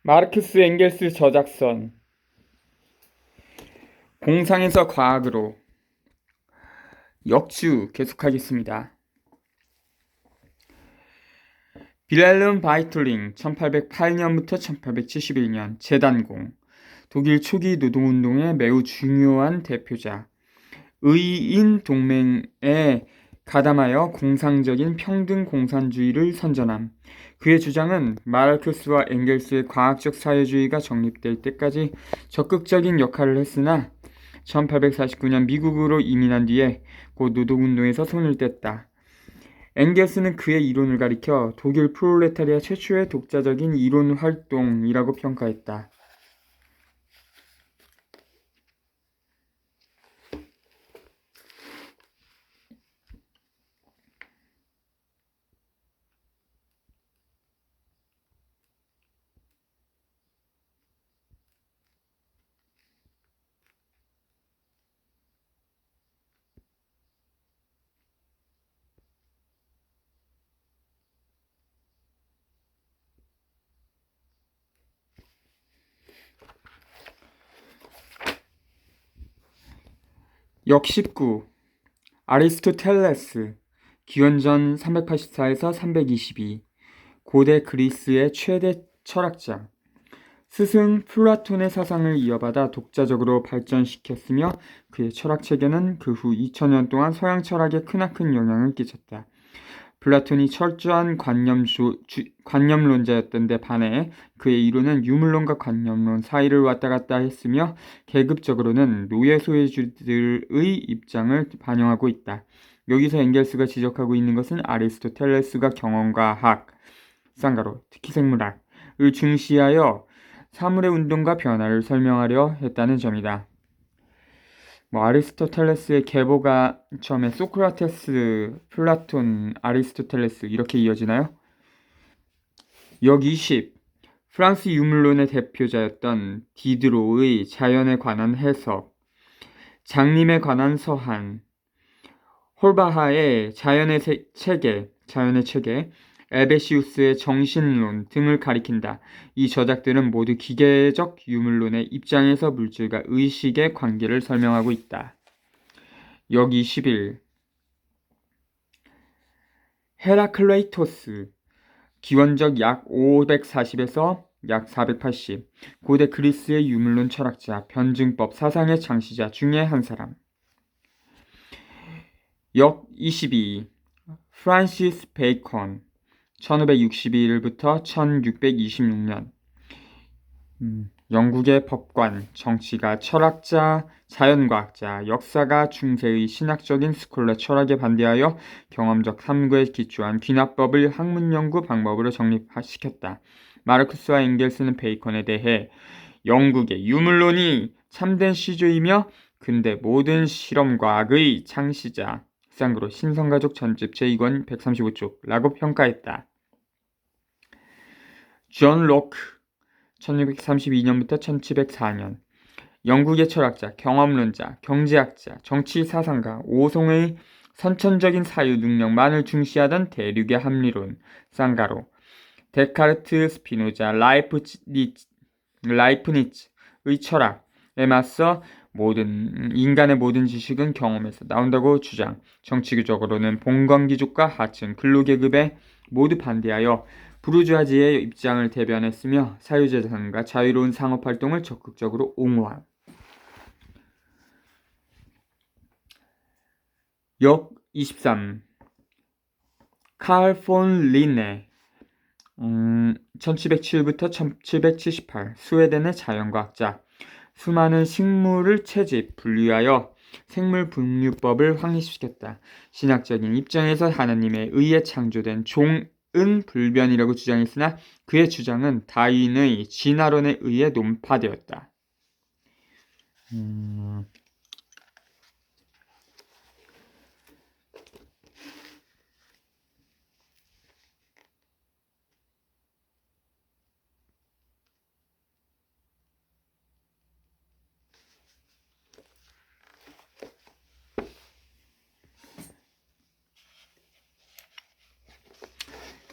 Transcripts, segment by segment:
마르크스 엥겔스 저작선 공상에서 과학으로 역주 계속하겠습니다. 빌헬름 바이톨링 1808년부터 1871년 재단공 독일 초기 노동운동의 매우 중요한 대표자 의인 동맹에 가담하여 공상적인 평등 공산주의를 선전함. 그의 주장은 마르크스와 엥겔스의 과학적 사회주의가 정립될 때까지 적극적인 역할을 했으나 1849년 미국으로 이민한 뒤에 곧 노동운동에서 손을 뗐다. 엥겔스는 그의 이론을 가리켜 독일 프롤레타리아 최초의 독자적인 이론 활동이라고 평가했다. 역 19. 아리스토텔레스 기원전 384에서 322 고대 그리스의 최대 철학자 스승 플라톤의 사상을 이어받아 독자적으로 발전시켰으며 그의 철학체계는 그 후 2000년 동안 서양 철학에 크나큰 영향을 끼쳤다. 플라톤이 철저한 관념론자였던 데 반해 그의 이론은 유물론과 관념론 사이를 왔다 갔다 했으며 계급적으로는 노예 소유주들의 입장을 반영하고 있다. 여기서 엥겔스가 지적하고 있는 것은 아리스토텔레스가 경험과 학, 쌍가로, 특히 생물학을 중시하여 사물의 운동과 변화를 설명하려 했다는 점이다. 아리스토텔레스의 계보가 처음에 소크라테스, 플라톤, 아리스토텔레스 이렇게 이어지나요? 역 20. 프랑스 유물론의 대표자였던 디드로의 자연에 관한 해석, 장림에 관한 서한, 홀바하의 자연의 체계, 에베시우스의 정신론 등을 가리킨다. 이 저작들은 모두 기계적 유물론의 입장에서 물질과 의식의 관계를 설명하고 있다. 역 21. 헤라클레이토스 기원적 약 540에서 약 480 고대 그리스의 유물론 철학자, 변증법 사상의 창시자 중에 한 사람. 역 22. 프란시스 베이컨 1562일부터 1626년 영국의 법관, 정치가, 철학자, 자연과학자, 역사가, 중세의 신학적인 스콜라 철학에 반대하여 경험적 탐구에 기초한 귀납법을 학문 연구 방법으로 정립시켰다. 마르크스와 엥겔스는 베이컨에 대해 영국의 유물론이 참된 시조이며 근대 모든 실험과학의 창시자, 쌍그로 신성가족 전집 제2권 135쪽라고 평가했다. 존 로크 1632년부터 1704년 영국의 철학자, 경험론자, 경제학자, 정치사상가, 오송의 선천적인 사유 능력만을 중시하던 대륙의 합리론, 쌍가로, 데카르트, 스피노자, 라이프니츠의 철학에 맞서 인간의 모든 지식은 경험에서 나온다고 주장, 정치적으로는 봉건귀족과 하층, 근로계급에 모두 반대하여 부르주아지의 입장을 대변했으며 사유재산과 자유로운 상업활동을 적극적으로 옹호함. 역 23. 칼 폰 린네 1707부터 1778 스웨덴의 자연과학자 수많은 식물을 채집, 분류하여 생물 분류법을 확립시켰다. 신학적인 입장에서 하나님에 의해 창조된 종은 불변이라고 주장했으나 그의 주장은 다윈의 진화론에 의해 논파되었다.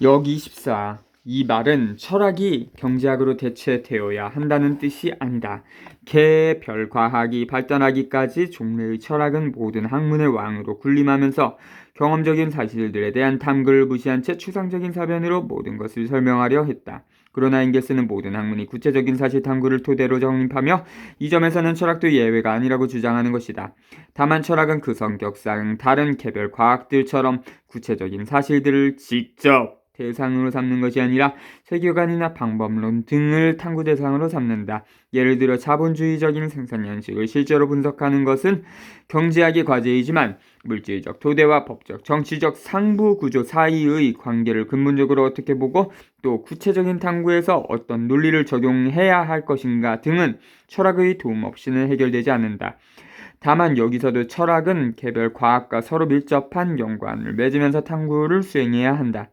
역 24. 이 말은 철학이 경제학으로 대체되어야 한다는 뜻이 아니다. 개별 과학이 발전하기까지 종래의 철학은 모든 학문의 왕으로 군림하면서 경험적인 사실들에 대한 탐구를 무시한 채 추상적인 사변으로 모든 것을 설명하려 했다. 그러나 엥겔스는 모든 학문이 구체적인 사실 탐구를 토대로 정립하며 이 점에서는 철학도 예외가 아니라고 주장하는 것이다. 다만 철학은 그 성격상 다른 개별 과학들처럼 구체적인 사실들을 직접 대상으로 삼는 것이 아니라 세계관이나 방법론 등을 탐구 대상으로 삼는다. 예를 들어 자본주의적인 생산 현식을 실제로 분석하는 것은 경제학의 과제이지만 물질적 토대와 법적, 정치적 상부 구조 사이의 관계를 근본적으로 어떻게 보고 또 구체적인 탐구에서 어떤 논리를 적용해야 할 것인가 등은 철학의 도움 없이는 해결되지 않는다. 다만 여기서도 철학은 개별 과학과 서로 밀접한 연관을 맺으면서 탐구를 수행해야 한다.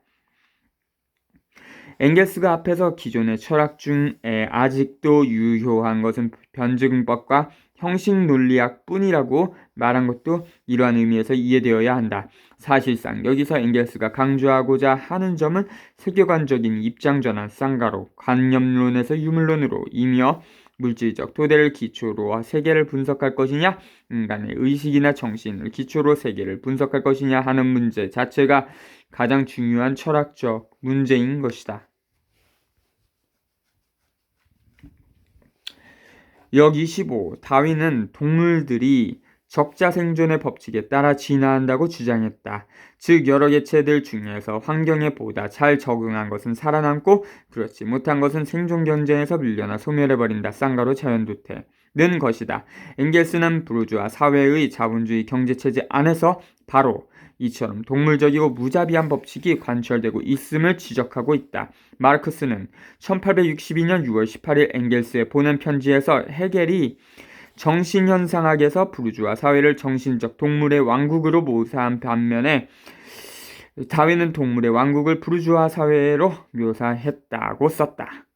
엥겔스가 앞에서 기존의 철학 중에 아직도 유효한 것은 변증법과 형식논리학뿐이라고 말한 것도 이러한 의미에서 이해되어야 한다. 사실상 여기서 엥겔스가 강조하고자 하는 점은 세계관적인 입장전환 쌍가로 관념론에서 유물론으로 이며 물질적 토대를 기초로 세계를 분석할 것이냐 인간의 의식이나 정신을 기초로 세계를 분석할 것이냐 하는 문제 자체가 가장 중요한 철학적 문제인 것이다. 역 25. 다윈은 동물들이 적자생존의 법칙에 따라 진화한다고 주장했다. 즉 여러 개체들 중에서 환경에 보다 잘 적응한 것은 살아남고 그렇지 못한 것은 생존 경쟁에서 밀려나 소멸해버린다. 쌍가로 자연도태는 것이다. 엥겔스는 부르주아 사회의 자본주의 경제체제 안에서 바로 이처럼 동물적이고 무자비한 법칙이 관철되고 있음을 지적하고 있다. 마르크스는 1862년 6월 18일 엥겔스에 보낸 편지에서 헤겔이 정신현상학에서 부르주아 사회를 정신적 동물의 왕국으로 묘사한 반면에 다윈은 동물의 왕국을 부르주아 사회로 묘사했다고 썼다.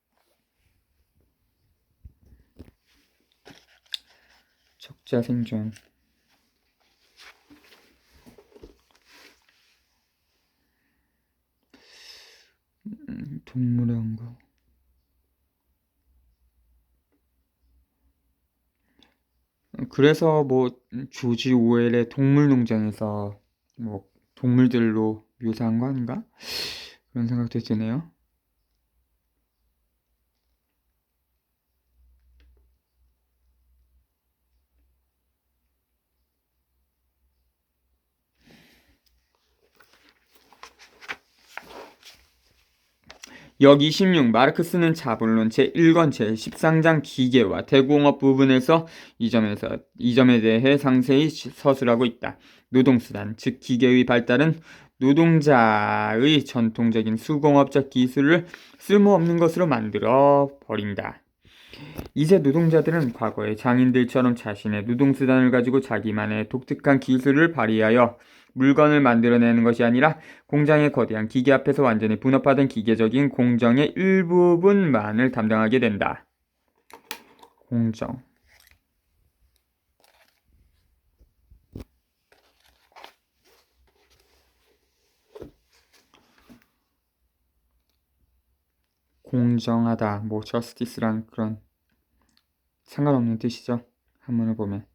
적자생존 동물의 왕국 그래서 뭐 조지 오웰의 동물농장에서 뭐 동물들로 묘사한 거 아닌가? 그런 생각도 드네요. 역 26. 마르크스는 자본론 제1권 제13장 기계와 대공업 부분에서 이 점에 대해 상세히 서술하고 있다. 노동수단, 즉 기계의 발달은 노동자의 전통적인 수공업적 기술을 쓸모없는 것으로 만들어 버린다. 이제 노동자들은 과거의 장인들처럼 자신의 노동수단을 가지고 자기만의 독특한 기술을 발휘하여 물건을 만들어내는 것이 아니라 공장의 거대한 기계 앞에서 완전히 분업화된 기계적인 공정의 일부분만을 담당하게 된다. 공정 공정하다, 뭐 justice란 그런 상관없는 뜻이죠. 한문을 보면.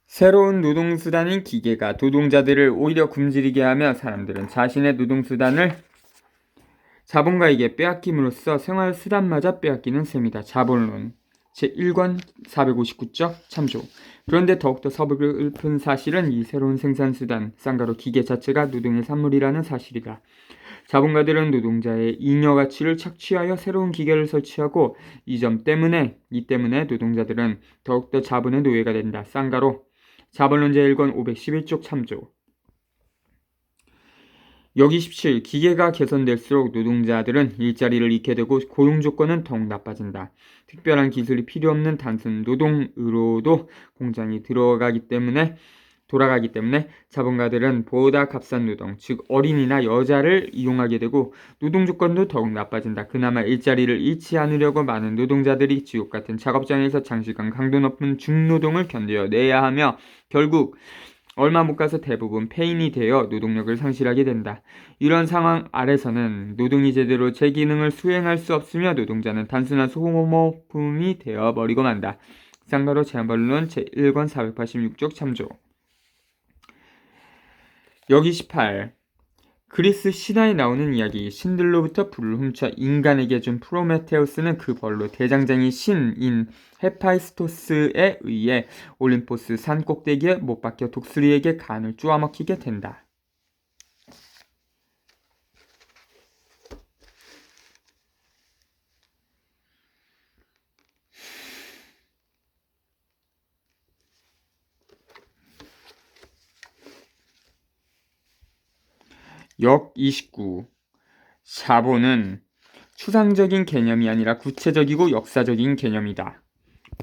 새로운 노동수단인 기계가 노동자들을 오히려 굶주리게 하며 사람들은 자신의 노동수단을 자본가에게 빼앗김으로써 생활수단마저 빼앗기는 셈이다. 자본론 제1권 459쪽 참조. 그런데 더욱더 서글픈 사실은 이 새로운 생산수단, 쌍가로 기계 자체가 노동의 산물이라는 사실이다. 자본가들은 노동자의 잉여 가치를 착취하여 새로운 기계를 설치하고 이 때문에 노동자들은 더욱더 자본의 노예가 된다. 쌍가로 자본론 제1권 511쪽 참조. 역 27. 기계가 개선될수록 노동자들은 일자리를 잃게 되고 고용조건은 더욱 나빠진다. 특별한 기술이 필요 없는 단순 노동으로도 공장이 돌아가기 때문에 자본가들은 보다 값싼 노동, 즉 어린이나 여자를 이용하게 되고 노동조건도 더욱 나빠진다. 그나마 일자리를 잃지 않으려고 많은 노동자들이 지옥같은 작업장에서 장시간 강도 높은 중노동을 견뎌내야 하며 결국 얼마 못 가서 대부분 폐인이 되어 노동력을 상실하게 된다. 이런 상황 아래서는 노동이 제대로 제 기능을 수행할 수 없으며 노동자는 단순한 소모품이 되어버리고 만다. 쌍가로 제한반론 제1권 486쪽 참조. 여기 18. 그리스 신화에 나오는 이야기, 신들로부터 불을 훔쳐 인간에게 준 프로메테우스는 그 벌로 대장장이 신인 헤파이스토스에 의해 올림포스 산 꼭대기에 못 박혀 독수리에게 간을 쪼아먹히게 된다. 역 29. 자본은 추상적인 개념이 아니라 구체적이고 역사적인 개념이다.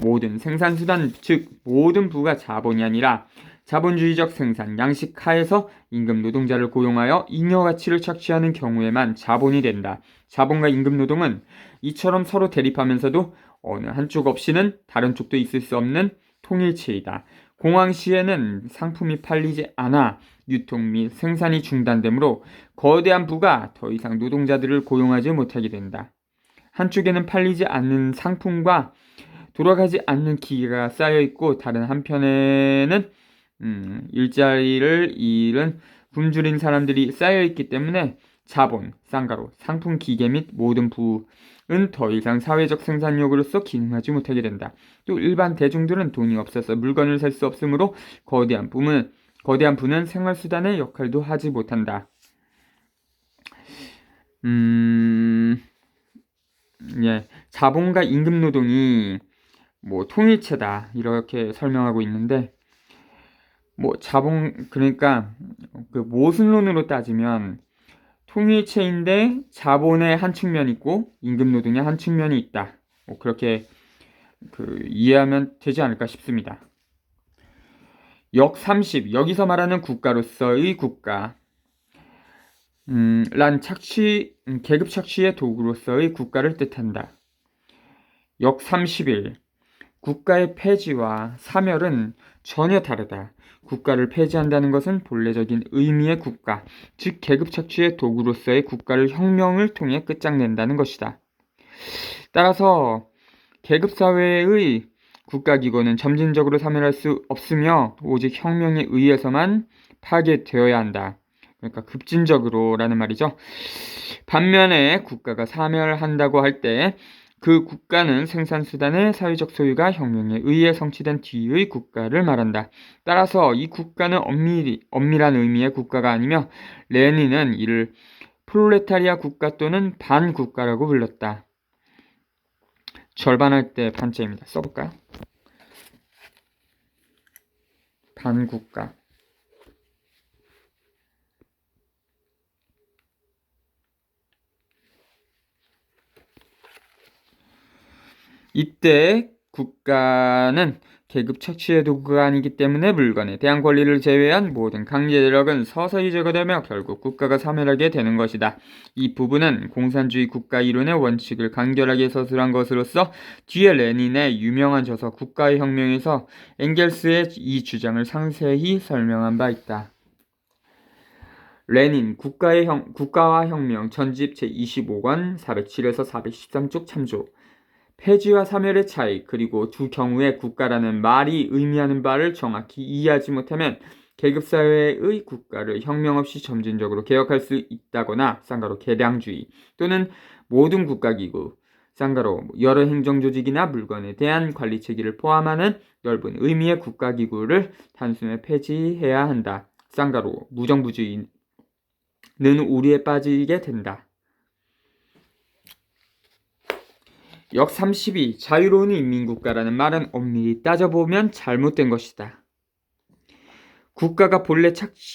모든 생산수단, 즉 모든 부가 자본이 아니라 자본주의적 생산, 양식 하에서 임금 노동자를 고용하여 잉여 가치를 착취하는 경우에만 자본이 된다. 자본과 임금 노동은 이처럼 서로 대립하면서도 어느 한쪽 없이는 다른 쪽도 있을 수 없는 통일체이다. 공황 시에는 상품이 팔리지 않아 유통 및 생산이 중단되므로 거대한 부가 더 이상 노동자들을 고용하지 못하게 된다. 한쪽에는 팔리지 않는 상품과 돌아가지 않는 기계가 쌓여 있고 다른 한편에는 일자리를 잃은 굶주린 사람들이 쌓여 있기 때문에 자본, 쌍가로, 상품 기계 및 모든 부는 더 이상 사회적 생산력으로서 기능하지 못하게 된다. 또 일반 대중들은 돈이 없어서 물건을 살 수 없으므로 거대한 부는 생활수단의 역할도 하지 못한다. 자본과 임금 노동이 통일체다 이렇게 설명하고 있는데 자본 그러니까 그 모순론으로 따지면 통일체인데 자본의 한 측면이 있고 임금 노동의 한 측면이 있다. 그렇게 이해하면 되지 않을까 싶습니다. 역 30. 여기서 말하는 국가로서의 국가 란 계급 착취의 도구로서의 국가를 뜻한다. 역 31. 국가의 폐지와 사멸은 전혀 다르다. 국가를 폐지한다는 것은 본래적인 의미의 국가, 즉 계급 착취의 도구로서의 국가를 혁명을 통해 끝장낸다는 것이다. 따라서 계급사회의 국가기구는 점진적으로 사멸할 수 없으며 오직 혁명에 의해서만 파괴되어야 한다. 그러니까 급진적으로라는 말이죠. 반면에 국가가 사멸한다고 할 때 그 국가는 생산수단의 사회적 소유가 혁명에 의해 성취된 뒤의 국가를 말한다. 따라서 이 국가는 엄밀한 의미의 국가가 아니며 레닌은 이를 프롤레타리아 국가 또는 반국가라고 불렀다. 절반할 때 반자입니다. 써볼까요? 반국가. 이때 국가는 계급 착취의 도구가 아니기 때문에 물건에 대한 권리를 제외한 모든 강제력은 서서히 제거되며 결국 국가가 사멸하게 되는 것이다. 이 부분은 공산주의 국가 이론의 원칙을 간결하게 서술한 것으로서 뒤에 레닌의 유명한 저서 국가의 혁명에서 엥겔스의 이 주장을 상세히 설명한 바 있다. 레닌 국가와 혁명 전집 제25권 407에서 413쪽 참조. 폐지와 사멸의 차이 그리고 두 경우의 국가라는 말이 의미하는 바를 정확히 이해하지 못하면 계급사회의 국가를 혁명 없이 점진적으로 개혁할 수 있다거나 쌍가로 개량주의 또는 모든 국가기구 쌍가로 여러 행정조직이나 물건에 대한 관리체계를 포함하는 넓은 의미의 국가기구를 단순히 폐지해야 한다. 쌍가로 무정부주의는 우리에 빠지게 된다. 역 32. 자유로운 인민국가라는 말은 엄밀히 따져보면 잘못된 것이다. 국가가 본래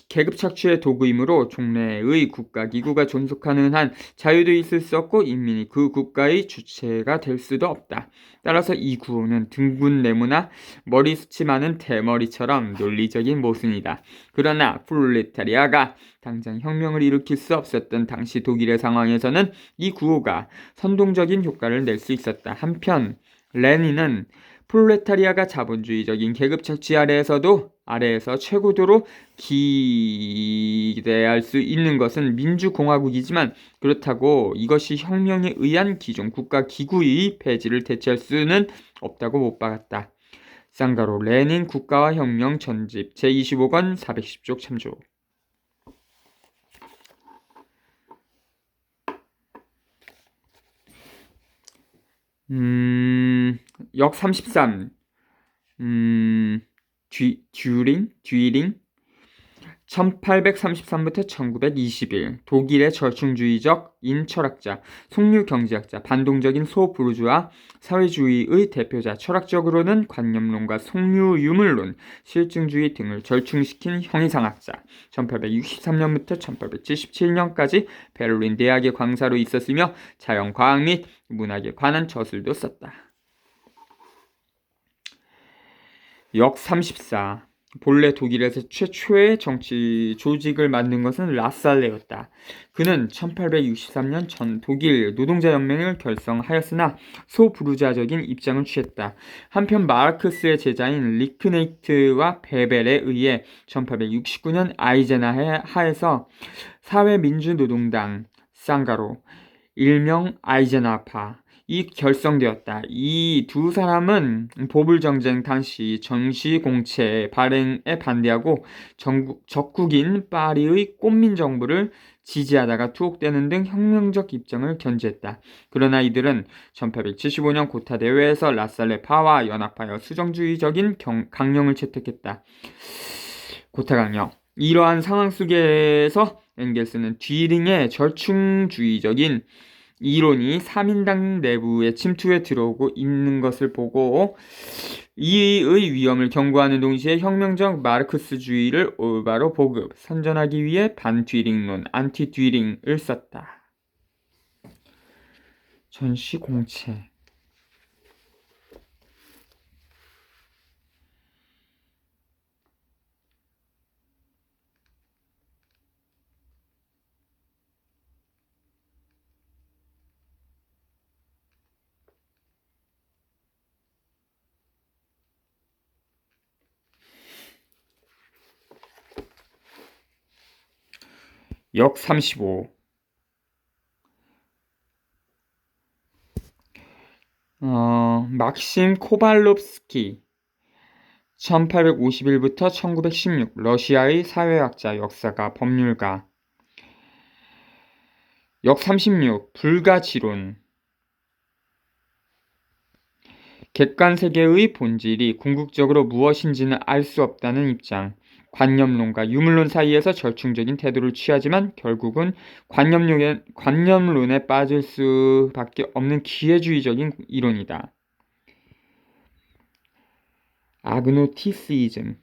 계급 착취의 도구이므로 종래의 국가기구가 존속하는 한 자유도 있을 수 없고 인민이 그 국가의 주체가 될 수도 없다. 따라서 이 구호는 둥근 네모나 머리숱이 많은 대머리처럼 논리적인 모순이다. 그러나 프롤레타리아가 당장 혁명을 일으킬 수 없었던 당시 독일의 상황에서는 이 구호가 선동적인 효과를 낼 수 있었다. 한편 레닌은 프롤레타리아가 자본주의적인 계급 착취 아래에서도 아래에서 최고도로 기대할 수 있는 것은 민주공화국이지만 그렇다고 이것이 혁명에 의한 기존 국가 기구의 폐지를 대체할 수는 없다고 못 박았다. 쌍가로 레닌 국가와 혁명 전집 제25권 410쪽 참조. 역 33. 듀링 1833부터 1921 독일의 절충주의적인 철학자, 속류 경제학자, 반동적인 소부르주아 사회주의의 대표자, 철학적으로는 관념론과 속류 유물론, 실증주의 등을 절충시킨 형이상학자, 1863년부터 1877년까지 베를린 대학의 강사로 있었으며 자연, 과학 및 문학에 관한 저술도 썼다. 역 34. 본래 독일에서 최초의 정치 조직을 만든 것은 라살레였다. 그는 1863년 전 독일 노동자연맹을 결성하였으나 소부르주아적인 입장을 취했다. 한편 마르크스의 제자인 리크네이트와 베벨에 의해 1869년 아이젠하에서 사회민주노동당 쌍가로 일명 아이젠하파 이 결성되었다. 이 두 사람은 보불정쟁 당시 정시공채 발행에 반대하고 적국인 파리의 꽃민정부를 지지하다가 투옥되는 등 혁명적 입장을 견지했다. 그러나 이들은 1875년 고타 대회에서 라살레파와 연합하여 수정주의적인 강령을 채택했다. 고타 강령. 이러한 상황 속에서 엥겔스는 뒤링의 절충주의적인 이론이 3인당 내부의 침투에 들어오고 있는 것을 보고 이의 위험을 경고하는 동시에 혁명적 마르크스주의를 올바로 보급, 선전하기 위해 반뒤링론, 안티뒤링을 썼다. 전시공채 역 35. 막심 코발롭스키 1851부터 1916 러시아의 사회학자, 역사가, 법률가. 역 36. 불가지론 객관세계의 본질이 궁극적으로 무엇인지는 알 수 없다는 입장. 관념론과 유물론 사이에서 절충적인 태도를 취하지만 결국은 관념론에 빠질 수밖에 없는 기회주의적인 이론이다. 아그노티시즘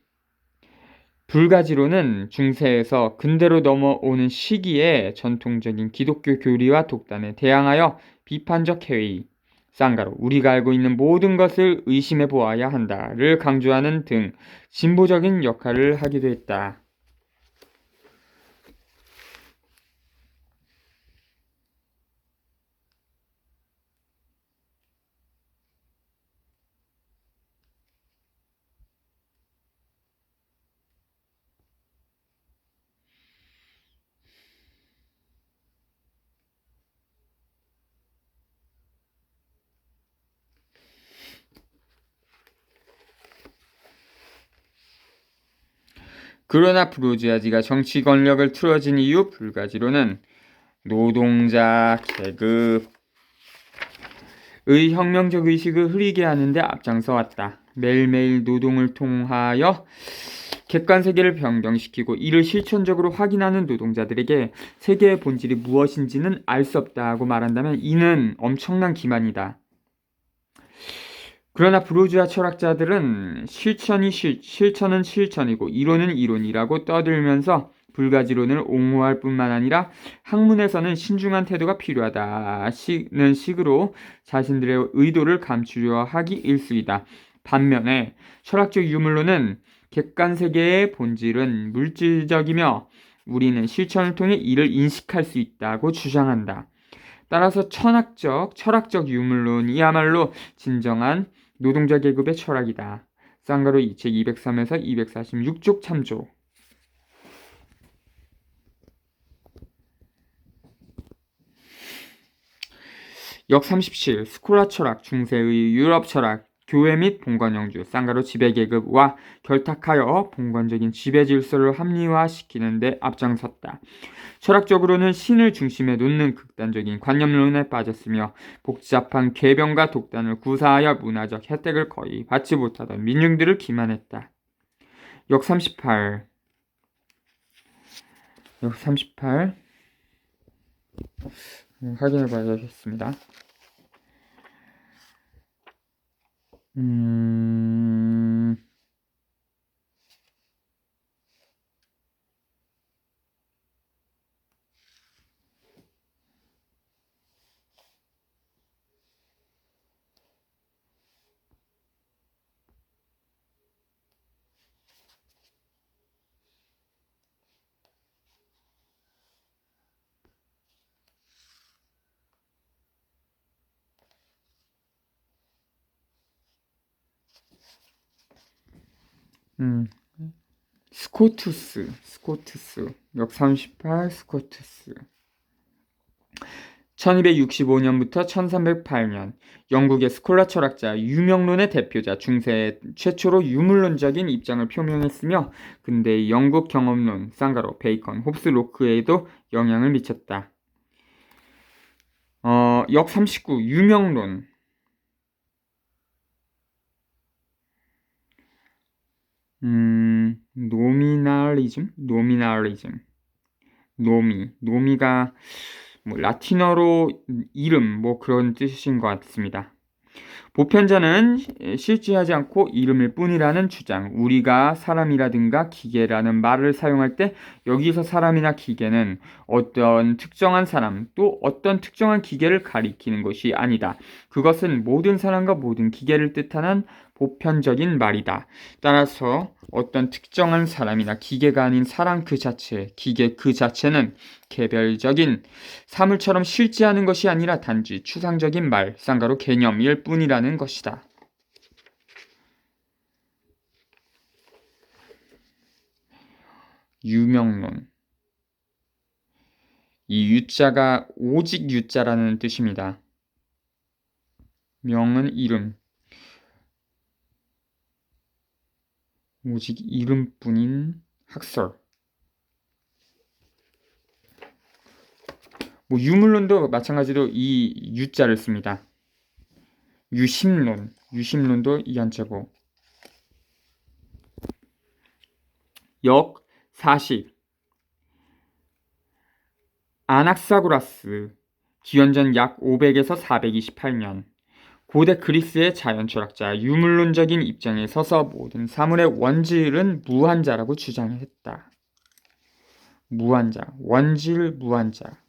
불가지론은 중세에서 근대로 넘어오는 시기에 전통적인 기독교 교리와 독단에 대항하여 비판적 회의, 쌍가로 우리가 알고 있는 모든 것을 의심해 보아야 한다를 강조하는 등 진보적인 역할을 하기도 했다. 그러나 부르주아지가 정치 권력을 틀어진 이후 불가지론은 노동자 계급의 혁명적 의식을 흐리게 하는데 앞장서 왔다. 매일매일 노동을 통하여 객관세계를 변경시키고 이를 실천적으로 확인하는 노동자들에게 세계의 본질이 무엇인지는 알 수 없다고 말한다면 이는 엄청난 기만이다. 그러나 부르주아 철학자들은 실천은 실천이고 이론은 이론이라고 떠들면서 불가지론을 옹호할 뿐만 아니라 학문에서는 신중한 태도가 필요하다는 식으로 자신들의 의도를 감추려 하기 일쑤이다. 반면에 철학적 유물론은 객관세계의 본질은 물질적이며 우리는 실천을 통해 이를 인식할 수 있다고 주장한다. 따라서 철학적 유물론이야말로 진정한 노동자 계급의 철학이다. 쌍가루 2책 203에서 246쪽 참조. 역 37. 스콜라 철학, 중세의 유럽 철학, 교회 및 봉건 영주, 쌍가루 지배계급과 결탁하여 봉건적인 지배 질서를 합리화시키는 데 앞장섰다. 철학적으로는 신을 중심에 놓는 극단적인 관념론에 빠졌으며 복잡한 궤변과 독단을 구사하여 문화적 혜택을 거의 받지 못하던 민중들을 기만했다. 역 38. 역 38. 확인해 봐야겠습니다. 음... 스코투스, 역 38, 스코투스. 1265년부터 1308년, 영국의 스콜라 철학자, 유명론의 대표자, 중세 최초로 유물론적인 입장을 표명했으며 근대의 영국 경험론, 쌍가로, 베이컨, 홉스, 로크에도 영향을 미쳤다. 역 39, 유명론. 노미나리즘. 노미가 뭐 라틴어로 이름 뭐 그런 뜻인 것 같습니다. 보편자는 실제하지 않고 이름일 뿐이라는 주장. 우리가 사람이라든가 기계라는 말을 사용할 때 여기서 사람이나 기계는 어떤 특정한 사람 또 어떤 특정한 기계를 가리키는 것이 아니다. 그것은 모든 사람과 모든 기계를 뜻하는 보편적인 말이다. 따라서 어떤 특정한 사람이나 기계가 아닌 사람 그 자체, 기계 그 자체는 개별적인 사물처럼 실제하는 것이 아니라 단지 추상적인 말, 쌍가루 개념일 뿐이라는 것이다. 유명론. 이 유자가 오직 유자라는 뜻입니다. 명은 이름. 오직 이름뿐인 학설. 뭐 유물론도 마찬가지로 이 유자를 씁니다. 유심론도 이 한자고. 역 40. 아낙사고라스. 기원전 약 500에서 428년. 고대 그리스의 자연철학자, 유물론적인 입장에 서서 모든 사물의 원질은 무한자라고 주장했다. 무한자, 원질 무한자.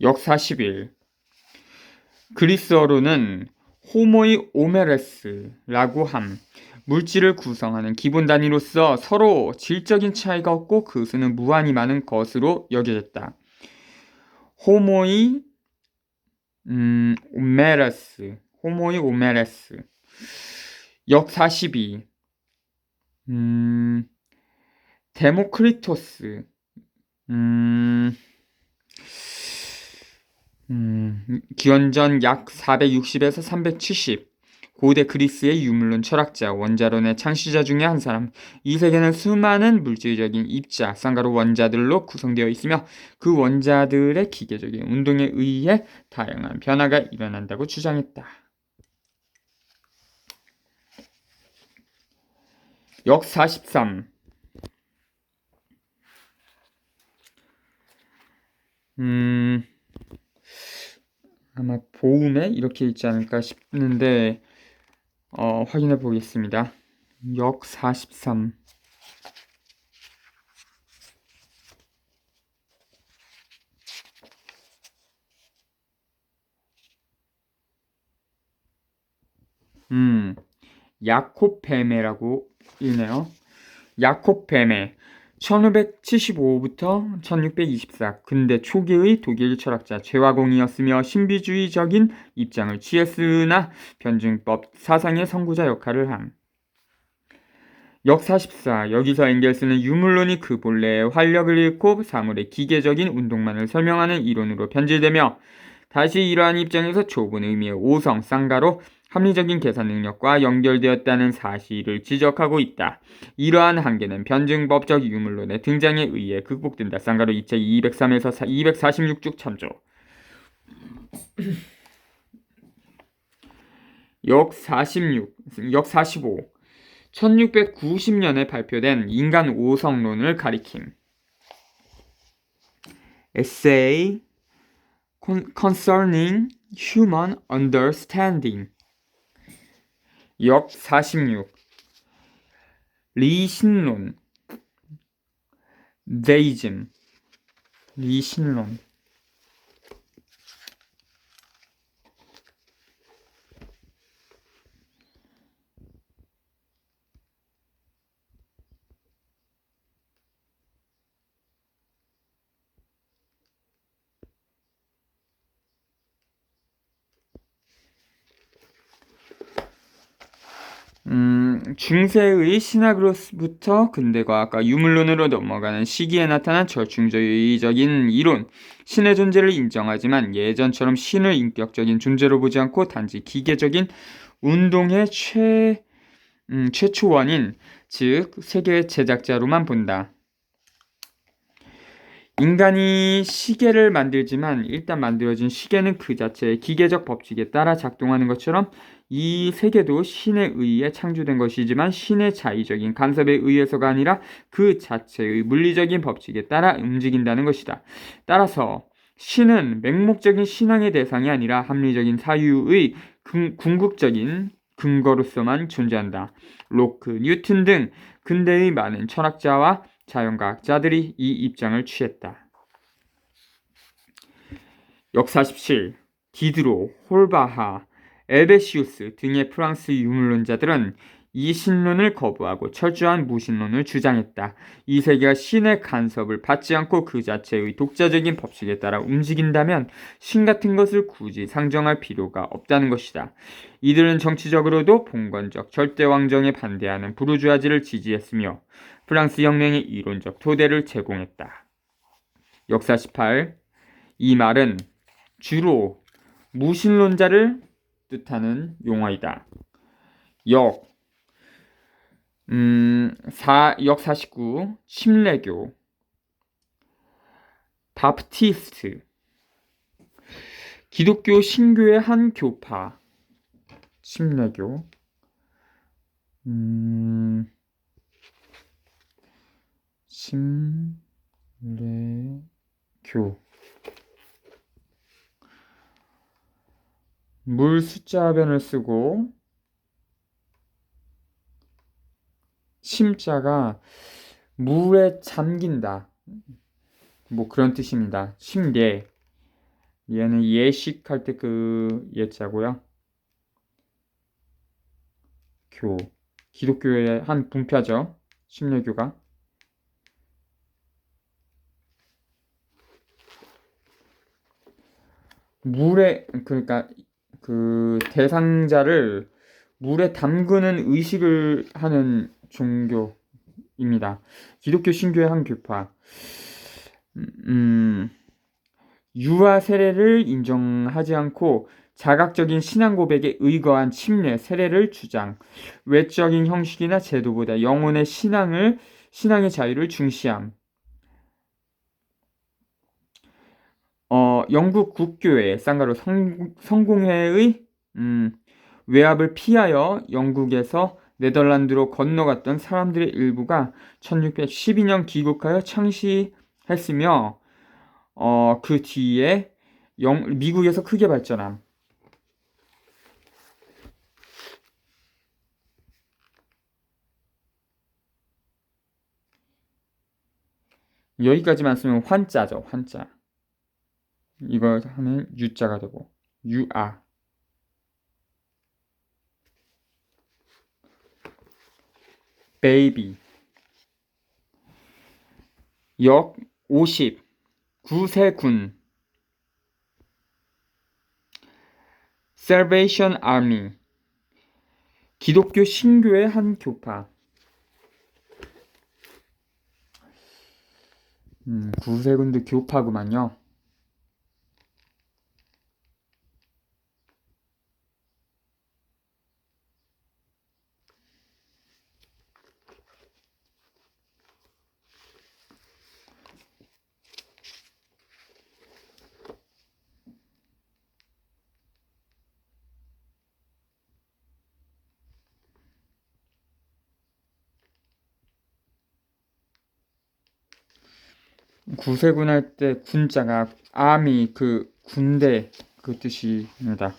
역 41. 그리스어로는 호모이 오메레스라고 함. 물질을 구성하는 기본 단위로서 서로 질적인 차이가 없고 그 수는 무한히 많은 것으로 여겨졌다. 호모이 오메레스. 역 42. 데모크리토스. 기원전 약 460에서 370. 고대 그리스의 유물론 철학자, 원자론의 창시자 중에 한 사람. 이 세계는 수많은 물질적인 입자, 쌍가루 원자들로 구성되어 있으며 그 원자들의 기계적인 운동에 의해 다양한 변화가 일어난다고 주장했다. 역 43. 아마 보음에 이렇게 있지 않을까 싶는데 확인해 보겠습니다. 역 43. 음, 야콥 베메라고 읽네요. 야콥 베메. 1575부터 1624 근대 초기의 독일 철학자 재화공이었으며 신비주의적인 입장을 취했으나 변증법 사상의 선구자 역할을 함. 역사십사. 여기서 엥겔스는 유물론이 그 본래의 활력을 잃고 사물의 기계적인 운동만을 설명하는 이론으로 변질되며 다시 이러한 입장에서 좁은 의미의 오성, 쌍가로 합리적인 계산 능력과 연결되었다는 사실을 지적하고 있다. 이러한 한계는 변증법적 유물론의 등장에 의해 극복된다. 쌍가로 2차 203에서 246쪽 참조. 역 46, 역 45. 1690년에 발표된 인간 오성론을 가리킴. Essay Concerning Human Understanding. 역 46. 리신론. Deism. 리신론. 중세의 신학으로부터 근대과학과 유물론으로 넘어가는 시기에 나타난 절충주의적인 이론. 신의 존재를 인정하지만 예전처럼 신을 인격적인 존재로 보지 않고 단지 기계적인 운동의 최초원인, 즉 세계의 제작자로만 본다. 인간이 시계를 만들지만 일단 만들어진 시계는 그 자체의 기계적 법칙에 따라 작동하는 것처럼 이 세계도 신에 의해 창조된 것이지만 신의 자의적인 간섭에 의해서가 아니라 그 자체의 물리적인 법칙에 따라 움직인다는 것이다. 따라서 신은 맹목적인 신앙의 대상이 아니라 합리적인 사유의 궁극적인 근거로서만 존재한다. 로크, 뉴튼 등 근대의 많은 철학자와 자연과학자들이 이 입장을 취했다. 역사 17. 디드로, 홀바하, 엘베시우스 등의 프랑스 유물론자들은 이 신론을 거부하고 철저한 무신론을 주장했다. 이 세계가 신의 간섭을 받지 않고 그 자체의 독자적인 법칙에 따라 움직인다면 신 같은 것을 굳이 상정할 필요가 없다는 것이다. 이들은 정치적으로도 봉건적 절대왕정에 반대하는 부르주아지를 지지했으며 프랑스 혁명의 이론적 토대를 제공했다. 역사 18. 이 말은 주로 무신론자를 뜻하는 용어이다. 역 49. 침례교 바프티스트. 기독교 신교의 한 교파. 침례교 침례교. 물 숫자변을 쓰고 침자가 물에 잠긴다. 뭐 그런 뜻입니다. 침례. 얘는 예식할 때 그 예자고요. 교. 기독교의 한 분파죠. 침례교가. 물에 그러니까 그 대상자를 물에 담그는 의식을 하는 종교입니다. 기독교 신교의 한 교파. 유아 세례를 인정하지 않고 자각적인 신앙 고백에 의거한 침례, 세례를 주장. 외적인 형식이나 제도보다 영혼의 신앙의 자유를 중시함. 영국 국교회 쌍가로 성공회의 외압을 피하여 영국에서 네덜란드로 건너갔던 사람들의 일부가 1612년 귀국하여 창시했으며 그 뒤에 미국에서 크게 발전함. 여기까지만 쓰면 환자죠. 환자. 이거 하면 유자가 되고 유아. baby. 역 50. 구세군. Salvation Army. 기독교 신교의 한 교파. 구세군도 교파구만요. 구세군 할 때 군자가 아미 그 군대 그 뜻입니다.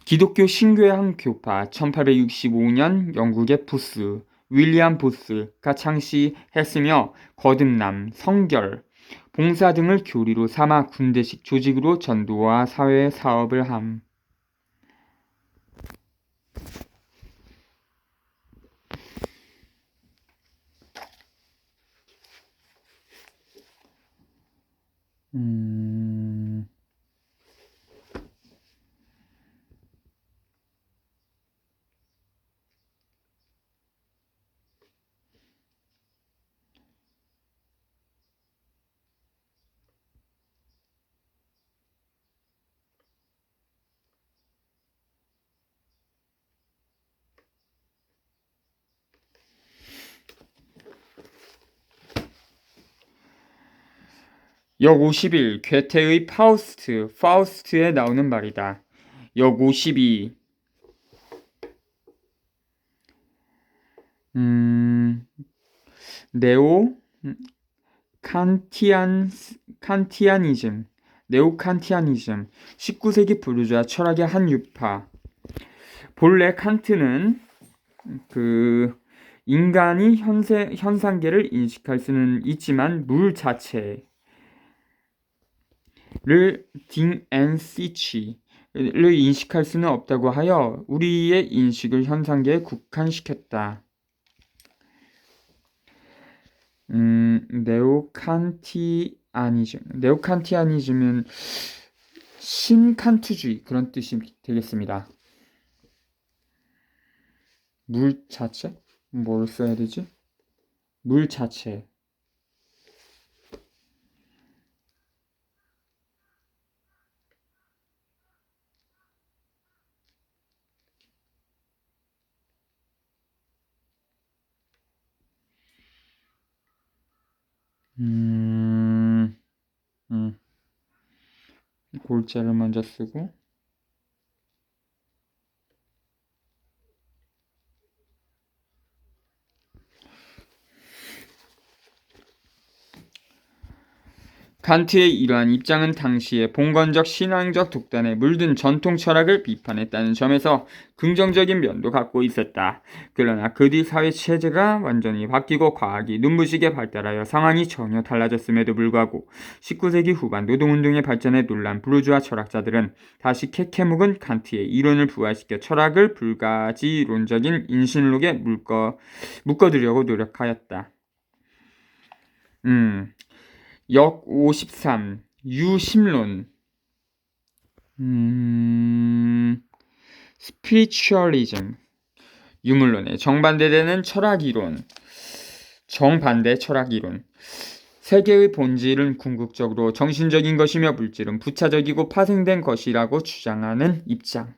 기독교 신교의 한 교파 1865년 영국의 부스 윌리엄 부스가 창시했으며 거듭남, 성결, 봉사 등을 교리로 삼아 군대식 조직으로 전도와 사회 사업을 함. 역 51. 괴테의 파우스트에 나오는 말이다. 역 52. 네오 칸티아니즘. 네오칸티아니즘. 19세기 부르주아 철학의 한 유파. 본래 칸트는 인간이 현상계를 인식할 수는 있지만 물 자체를 딩앤시치를 인식할 수는 없다고 하여 우리의 인식을 현상계에 국한시켰다. 네오칸티아니즘은 신칸트주의 그런 뜻이 되겠습니다. 물 자체? 뭘 써야 되지? 물 자체. 골자를 먼저 쓰고 칸트의 이러한 입장은 당시의 봉건적 신앙적 독단에 물든 전통 철학을 비판했다는 점에서 긍정적인 면도 갖고 있었다. 그러나 그 뒤 사회 체제가 완전히 바뀌고 과학이 눈부시게 발달하여 상황이 전혀 달라졌음에도 불구하고 19세기 후반 노동운동의 발전에 놀란 부르주아 철학자들은 다시 캐캐묵은 칸트의 이론을 부활시켜 철학을 불가지론적인 인신록에 묶어두려고 노력하였다. 역 53. 유심론. 스피리추얼리즘. 유물론의 정반대되는 철학이론. 정반대 철학이론. 세계의 본질은 궁극적으로 정신적인 것이며 물질은 부차적이고 파생된 것이라고 주장하는 입장.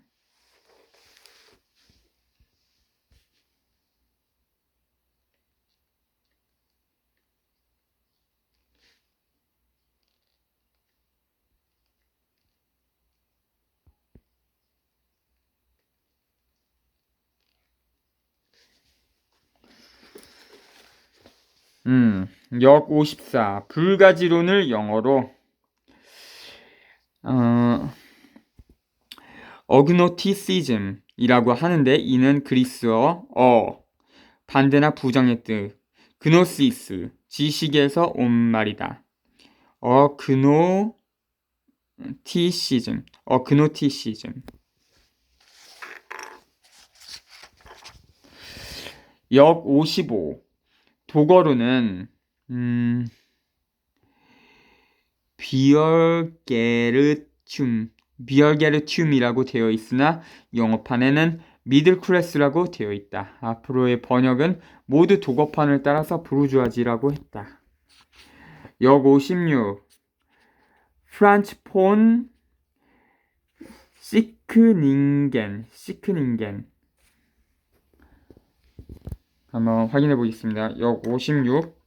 역 54. 불가지론을 영어로 어그노티시즘이라고 하는데 이는 그리스어 반대나 부정의 뜻 그노시스 지식에서 온 말이다. 어그노티시즘. 역 55. 도거로는 비얼게르튬, 비얼게르튬이라고 되어 있으나 영어판에는 미들클래스라고 되어 있다. 앞으로의 번역은 모두 도거판을 따라서 부르주아지라고 했다. 역 56. 프란츠 폰 시크닝겐. 한번 확인해 보겠습니다. 역 56.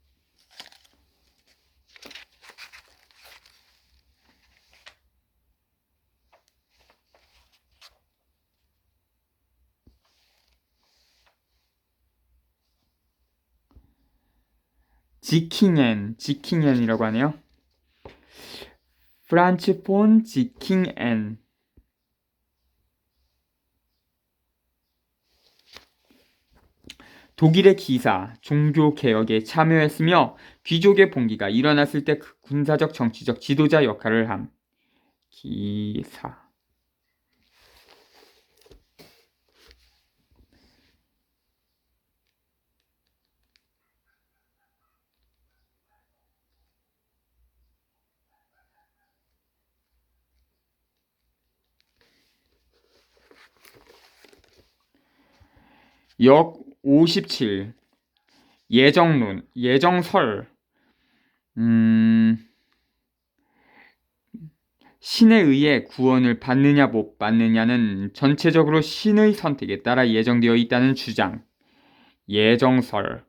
지킹엔이라고 하네요. 프란츠 폰 지킹엔. 독일의 기사, 종교개혁에 참여했으며 귀족의 봉기가 일어났을 때 그 군사적 정치적 지도자 역할을 함. 기사. 역 57. 예정설. 신에 의해 구원을 받느냐 못 받느냐는 전체적으로 신의 선택에 따라 예정되어 있다는 주장. 예정설.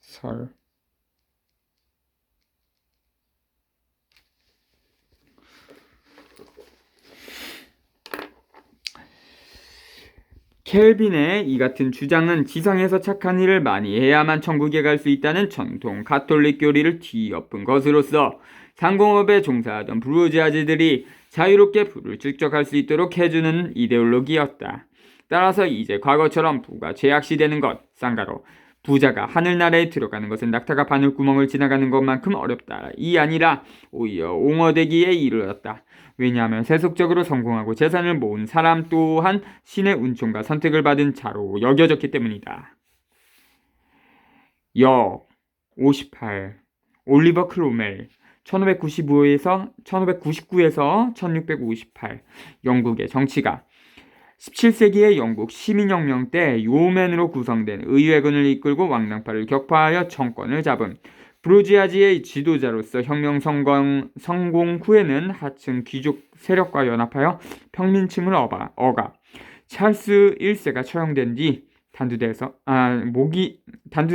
설. 켈빈의 이 같은 주장은 지상에서 착한 일을 많이 해야만 천국에 갈 수 있다는 전통 가톨릭 교리를 뒤엎은 것으로서 상공업에 종사하던 부르주아지들이 자유롭게 부를 축적할 수 있도록 해주는 이데올로기였다. 따라서 이제 과거처럼 부가 죄악시되는 것, 쌍가로 부자가 하늘나라에 들어가는 것은 낙타가 바늘구멍을 지나가는 것만큼 어렵다. 이 아니라 오히려 옹호되기에 이르렀다. 왜냐하면 세속적으로 성공하고 재산을 모은 사람 또한 신의 은총과 선택을 받은 자로 여겨졌기 때문이다. 역 58. 올리버 크로멜 1599에서 1658. 영국의 정치가 17세기의 영국 시민혁명 때 요맨으로 구성된 의회군을 이끌고 왕당파를 격파하여 정권을 잡은 부르주아지의 지도자로서 혁명 성공 후에는 하층 귀족 세력과 연합하여 평민층을 억압. 찰스 1세가 처형된 뒤 단두대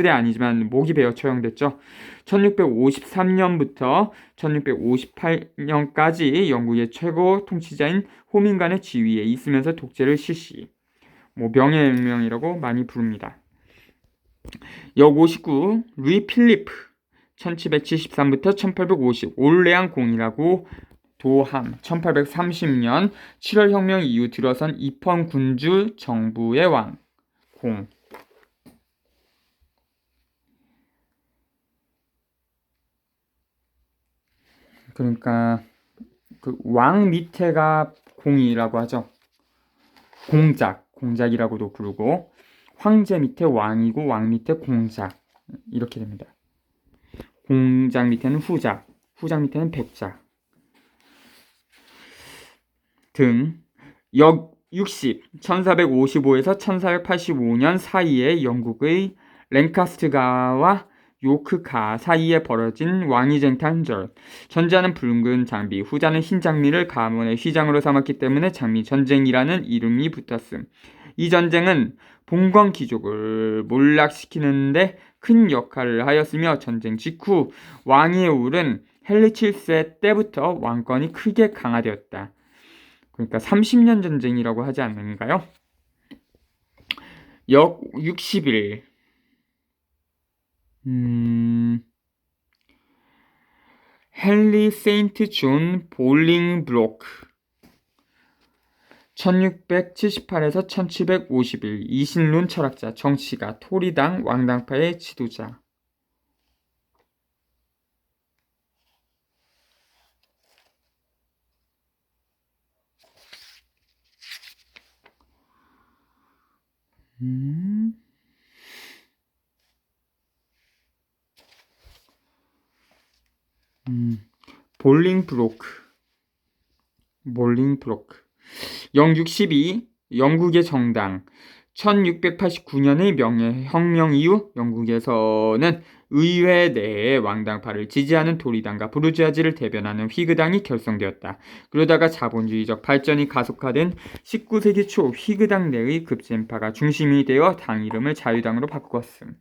아니지만 목이 베어 처형됐죠. 1653년부터 1658년까지 영국의 최고 통치자인 호민간의 지위에 있으면서 독재를 실시. 명예혁명이라고 많이 부릅니다. 역 59. 루이 필리프 1773부터 1850 올레앙 공이라고 도함. 1830년 7월 혁명 이후 들어선 입헌 군주 정부의 왕. 공. 그러니까 그 왕 밑에가 공이라고 하죠. 공작이라고도 부르고 황제 밑에 왕이고 왕 밑에 공작 이렇게 됩니다. 공작 밑에는 후작 밑에는 백작 등. 역 60. 1455에서 1485년 사이에 영국의 랭카스트가와 요크가 사이에 벌어진 왕위쟁 탄절. 전자는 붉은 장비, 후자는 흰 장미를 가문의 휘장으로 삼았기 때문에 장미 전쟁이라는 이름이 붙었음. 이 전쟁은 봉건 귀족을 몰락시키는데 큰 역할을 하였으며 전쟁 직후 왕위에 오른 헨리 7세 때부터 왕권이 크게 강화되었다. 그러니까 30년 전쟁이라고 하지 않는가요? 역 61. 헨리 세인트 존 볼링브로크 1678에서 1751 이신론 철학자, 정치가, 토리당 왕당파의 지도자. 볼링브로크. 영국 12. 영국의 정당. 1689년의 명예혁명 이후 영국에서는 의회 내에 왕당파를 지지하는 토리당과 부르주아지를 대변하는 휘그당이 결성되었다. 그러다가 자본주의적 발전이 가속화된 19세기 초 휘그당 내의 급진파가 중심이 되어 당 이름을 자유당으로 바꾸었음.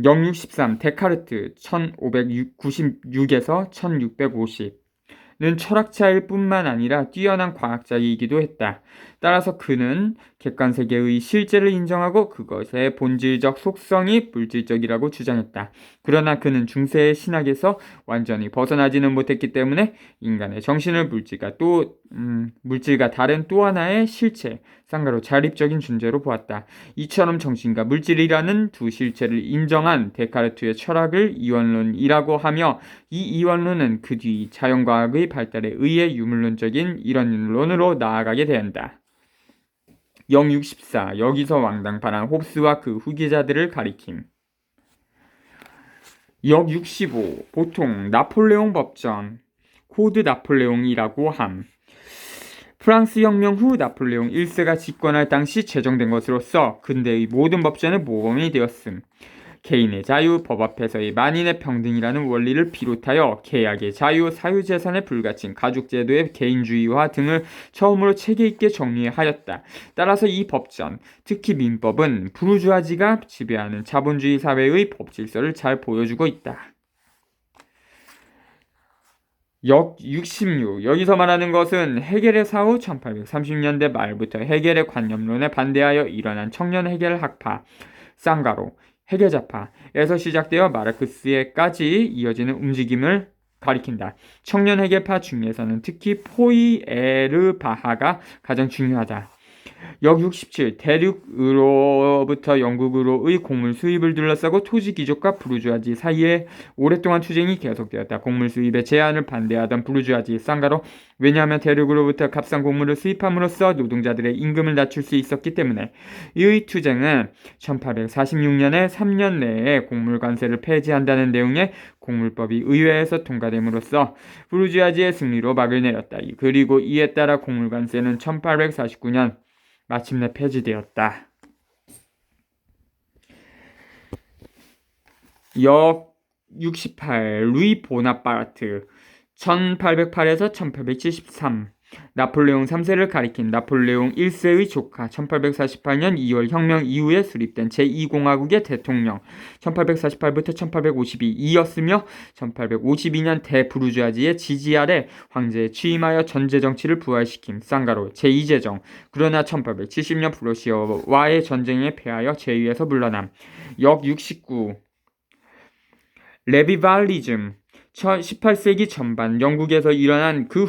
영육 13. 데카르트 1596에서 1650는 철학자일 뿐만 아니라 뛰어난 과학자이기도 했다. 따라서 그는 객관세계의 실제를 인정하고 그것의 본질적 속성이 물질적이라고 주장했다. 그러나 그는 중세의 신학에서 완전히 벗어나지는 못했기 때문에 인간의 정신을 물질과 다른 또 하나의 실체, 쌍가로 자립적인 존재로 보았다. 이처럼 정신과 물질이라는 두 실체를 인정한 데카르트의 철학을 이원론이라고 하며 이 이원론은 그 뒤 자연과학의 발달에 의해 유물론적인 이론론으로 나아가게 된다. 영육 14. 여기서 왕당파란 홉스와 그 후계자들을 가리킴. 역 65. 보통 나폴레옹 법전, 코드 나폴레옹이라고 함. 프랑스 혁명 후 나폴레옹 1세가 집권할 당시 제정된 것으로서 근대의 모든 법전의 모범이 되었음. 개인의 자유, 법 앞에서의 만인의 평등이라는 원리를 비롯하여 계약의 자유, 사유재산의 불가침, 가족제도의 개인주의화 등을 처음으로 체계 있게 정리하였다. 따라서 이 법전, 특히 민법은 부르주아지가 지배하는 자본주의 사회의 법질서를 잘 보여주고 있다. 역 66. 여기서 말하는 것은 헤겔의 사후 1830년대 말부터 헤겔의 관념론에 반대하여 일어난 청년 헤겔 학파, 쌍가로, 헤게자파에서 시작되어 마르크스에까지 이어지는 움직임을 가리킨다. 청년 헤게파 중에서는 특히 포이에르바하가 가장 중요하다. 역 67. 대륙으로부터 영국으로의 곡물 수입을 둘러싸고 토지 귀족과 부르주아지 사이에 오랫동안 투쟁이 계속되었다. 곡물 수입에 제한을 반대하던 부르주아지 쌍가로, 왜냐하면 대륙으로부터 값싼 곡물을 수입함으로써 노동자들의 임금을 낮출 수 있었기 때문에. 이의 투쟁은 1846년에 3년 내에 곡물 관세를 폐지한다는 내용의 곡물법이 의회에서 통과됨으로써 부르주아지의 승리로 막을 내렸다. 그리고 이에 따라 곡물 관세는 1849년 마침내 폐지되었다. 역 68. 루이 보나파르트 1808에서 1873 나폴레옹 3세를 가리킨 나폴레옹 1세의 조카, 1848년 2월 혁명 이후에 수립된 제2공화국의 대통령, 1848부터 1852이었으며 1852년 대부르주아지의 지지 아래 황제에 취임하여 전제정치를 부활시킨 쌍가로 제2제정. 그러나 1870년 프로시아와의 전쟁에 패하여 제위에서 물러남. 역 69. 레비발리즘 18세기 전반 영국에서 일어나 그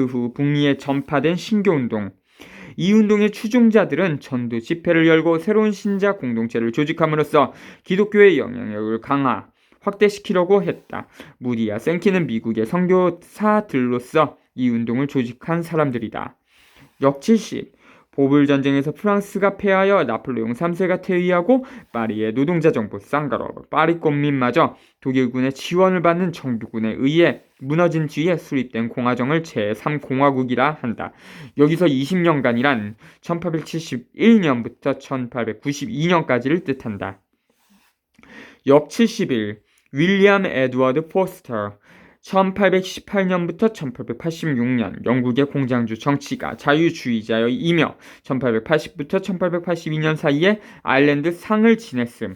후 북미에 전파된 신교운동. 이 운동의 추종자들은 전도 집회를 열고 새로운 신자 공동체를 조직함으로써 기독교의 영향력을 확대시키려고 했다. 무디와 생키는 미국의 선교사들로서 이 운동을 조직한 사람들이다. 역 70. 보불 전쟁에서 프랑스가 패하여 나폴레옹 3세가 퇴위하고 파리의 노동자 정부 쌍가로 파리권민마저 독일군의 지원을 받는 정부군에 의해 무너진 뒤에 수립된 공화정을 제3공화국이라 한다. 여기서 20년간이란 1871년부터 1892년까지를 뜻한다. 역 71. 윌리엄 에드워드 포스터 1818년부터 1886년 영국의 공장주, 정치가, 자유주의자이며 1880부터 1882년 사이에 아일랜드 상을 지냈음.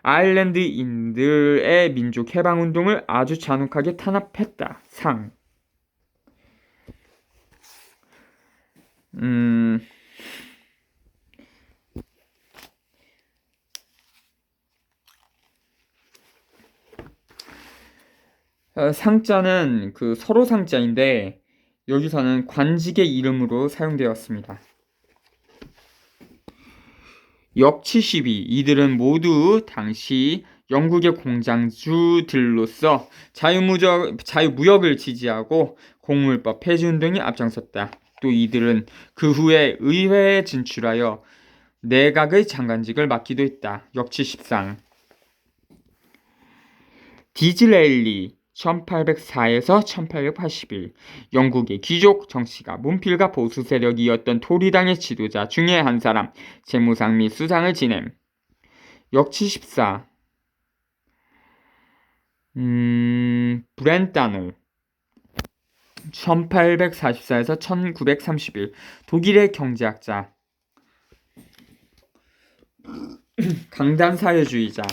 아일랜드인들의 민족 해방운동을 아주 잔혹하게 탄압했다. 상. 상자는 그 서로 상자인데 여기서는 관직의 이름으로 사용되었습니다. 역72 이들은 모두 당시 영국의 공장주들로서 자유무역을 지지하고 공물법 폐지운동에 앞장섰다. 또 이들은 그 후에 의회에 진출하여 내각의 장관직을 맡기도 했다. 역74상 디즐레일리 1804에서 1881 영국의 귀족 정치가 문필과 보수 세력이었던 토리당의 지도자 중에 한 사람 재무상 및 수상을 지냄. 역74 브렌타노 1844에서 1931 독일의 경제학자 강단사회주의자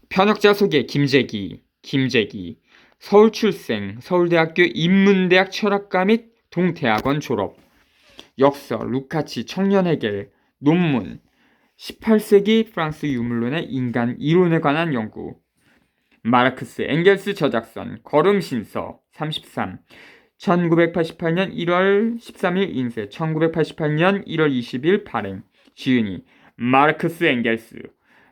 편역자 소개 김재기 서울 출생 서울대학교 인문대학 철학과 및 동대학원 졸업 역서 루카치 청년 해결 논문 18세기 프랑스 유물론의 인간 이론에 관한 연구 마르크스 엥겔스 저작선 걸음신서 33 1988년 1월 13일 인쇄 1988년 1월 20일 발행 지은이 마르크스 엥겔스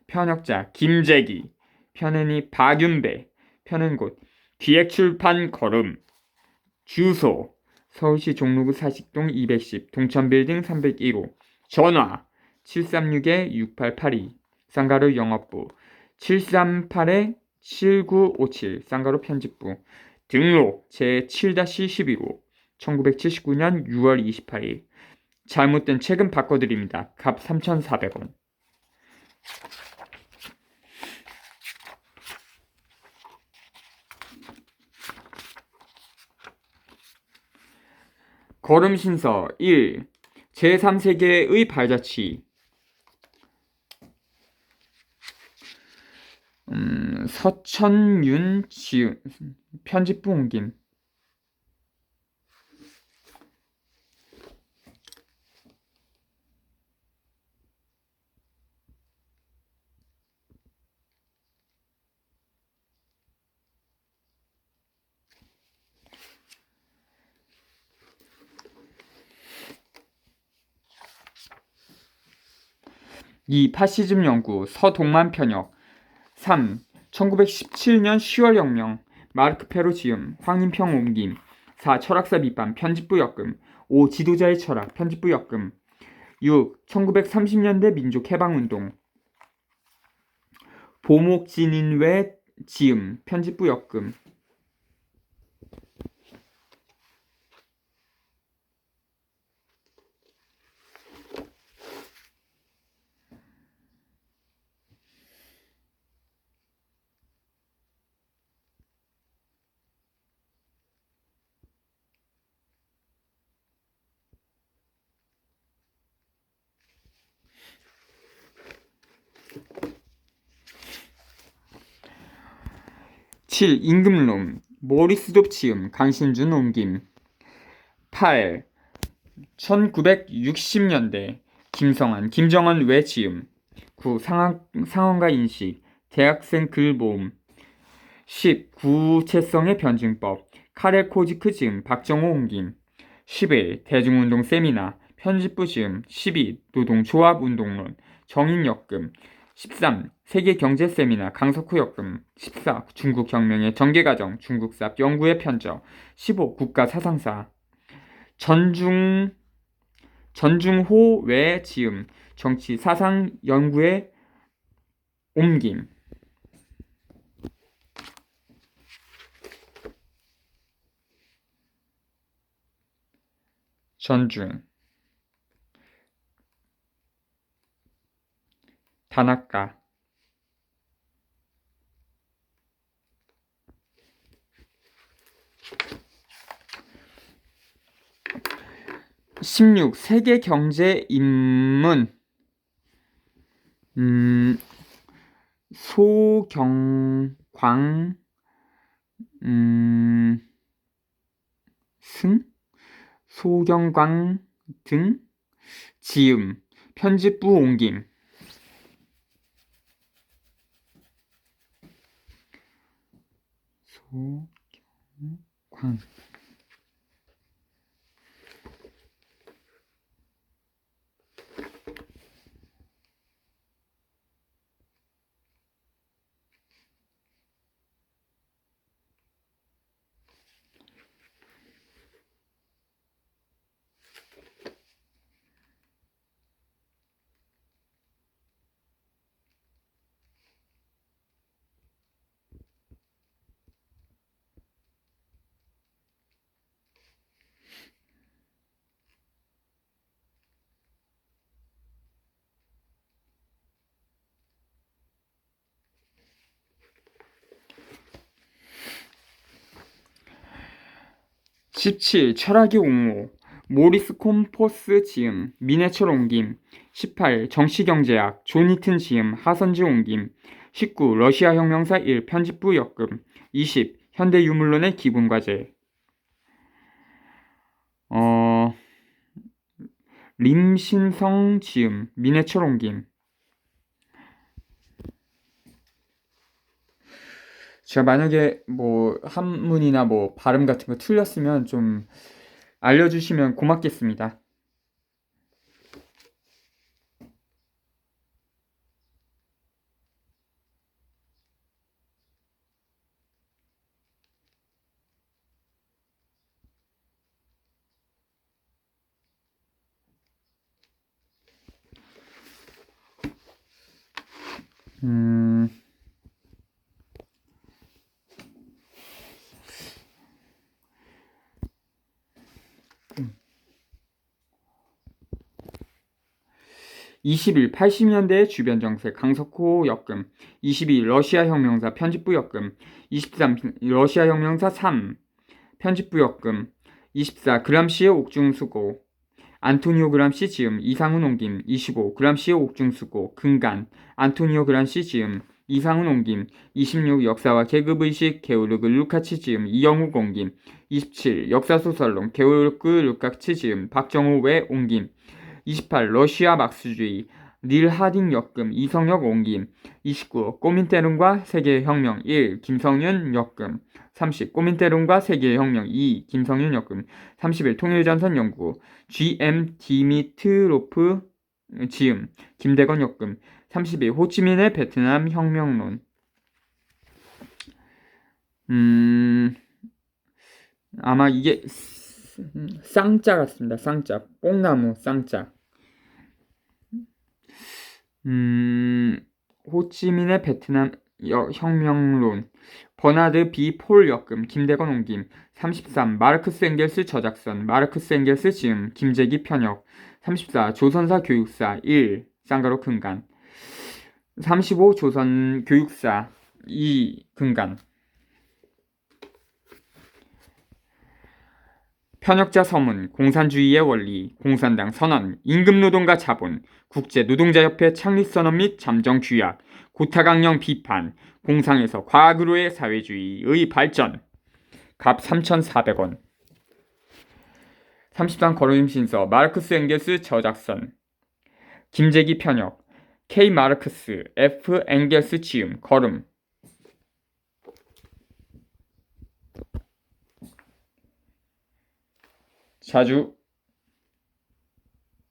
편역자 김재기 편은이 박윤배 편은곳 기획출판 걸음 주소 서울시 종로구 사직동 210 동천빌딩 301호 전화 736-6882 쌍가루 영업부 738-7957 쌍가루 편집부 등록 제7-11호 1979년 6월 28일 잘못된 책은 바꿔드립니다. 값 3,400원 걸음신서 1. 제3세계의 발자취 서천윤 지음 편집부 옮김 이 파시즘 연구 서동만 편역 3. 1917년 10월 혁명 마르크 페로 지음 황인평 옮김 4. 철학사 밑반 편집부 역금 5. 지도자의 철학 편집부 역금 6. 1930년대 민족해방운동 보목진인외 지음 편집부 역금 (7) 임금론 모리스도 지음 강신준 옮김 8. 1960년대 김성한 김정은 외 지음 9. 상황과 인식 대학생 글 모음 10. 구체성의 변증법 카레코지크 지음 박정호 옮김 11. 대중운동 세미나 편집부 지음 12. 노동조합 운동론 정인 역금 13. 세계경제 세미나 강석후 역금 14. 중국혁명의 전개과정 중국사 연구의 편저 15. 국가사상사 전중호 외 지음 정치 사상 연구의 옮김 전중 단학가 16. 세계경제 입문 소경광 소경광 등 지음 편집부 옮김 광. (17) 철학의 옹호 모리스 콤퍼스 지음 미네철 옮김. 18. 정치경제학 존 히튼 지음 하선지 옮김. 19. 러시아 혁명사 1 편집부 역금. 20. 현대 유물론의 기본과제. 림신성 지음 미네철 옮김. 제가 만약에 뭐 한문이나 뭐 발음 같은 거 틀렸으면 좀 알려주시면 고맙겠습니다. 음... 21. 80년대의 주변 정세 강석호 역금. 22. 러시아 혁명사 편집부 역금. 23. 러시아 혁명사 3 편집부 역금. 24. 그람시의 옥중수고 안토니오 그람시 지음 이상훈 옮김. 25. 그람시의 옥중수고 근간 안토니오 그람시 지음 이상훈 옮김. 26. 역사와 계급의식 게오르그 루카치 지음 이영욱 옮김. 27. 역사소설론 게오르그 루카치 지음 박정호 외 옮김. 28. 러시아 막스주의 닐 하딩 역금 이성혁 옮김. 29. 꼬민테룬과 세계혁명 1 김성윤 역금. 30. 꼬민테룬과 세계혁명 2 김성윤 역금. 31. 통일전선 연구 GM 디미트로프 지음 김대건 역금. 32. 호치민의 베트남 혁명론. 아마 이게 쌍자 같습니다. 쌍자 뽕나무 쌍자. 호치민의 베트남 혁명론 버나드 비 폴 역금 김대건 옮김. 33. 마르크스 엥겔스 저작선 마르크스 엥겔스 지음 김재기 편역. 34. 조선사 교육사 1 쌍가로 근간. 35. 조선 교육사 2 근간. 편역자 서문, 공산주의의 원리, 공산당 선언, 임금노동과 자본, 국제노동자협회 창립선언 및 잠정 규약, 고타강령 비판, 공상에서 과학으로의 사회주의의 발전. 갑 3,400원. 33. 거론임신서 마르크스 엥겔스 저작선 김재기 편역 K 마르크스 F 엥겔스 지음 걸음. 자주